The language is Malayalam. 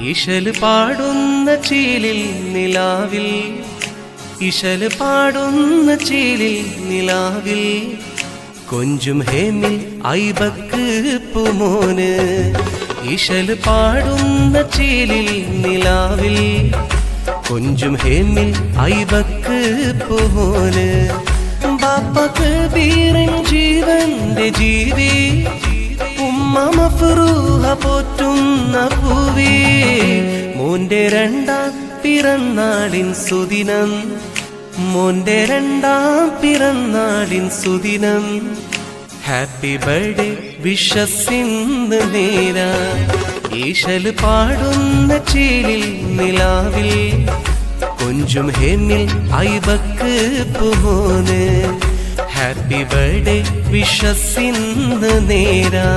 ഈശല് പാടുന്ന ചീലിൽ നിലാവിൽ, ഈശല് പാടുന്ന ചീലിൽ നിലാവിൽ കൊഞ്ചും ഹേമിൽ ഐബക്ക് പൂമോന്. ഈശല് പാടുന്ന ചീലിൽ നിലാവിൽ കൊഞ്ചും ഹേമിൽ ഐബക്ക് പൂമോന്. ബാപ്പക്ക് ബീരൻ ജീവന്റെ ജീവി, ഉമ്മ മഫ്റൂഹ പോറ്റുന്ന പൂവി. മോന്റെ രണ്ടാം പിറന്നാളിൻ സുദിനം, മോന്റെ രണ്ടാം പിറന്നാളിൻ സുദിനം. ഹാപ്പി ബർത്ത്ഡേ വിഷസിന്ന് നേരാ. ഈശല് പാടുന്ന ചീലിൽ നിലാവിൽ കൊഞ്ചും ഹേമിൽ ഐബക്ക് പൂമോന്. ഹാപ്പി ബർത്ത്ഡേ വിഷസിന്ന് നേരാ.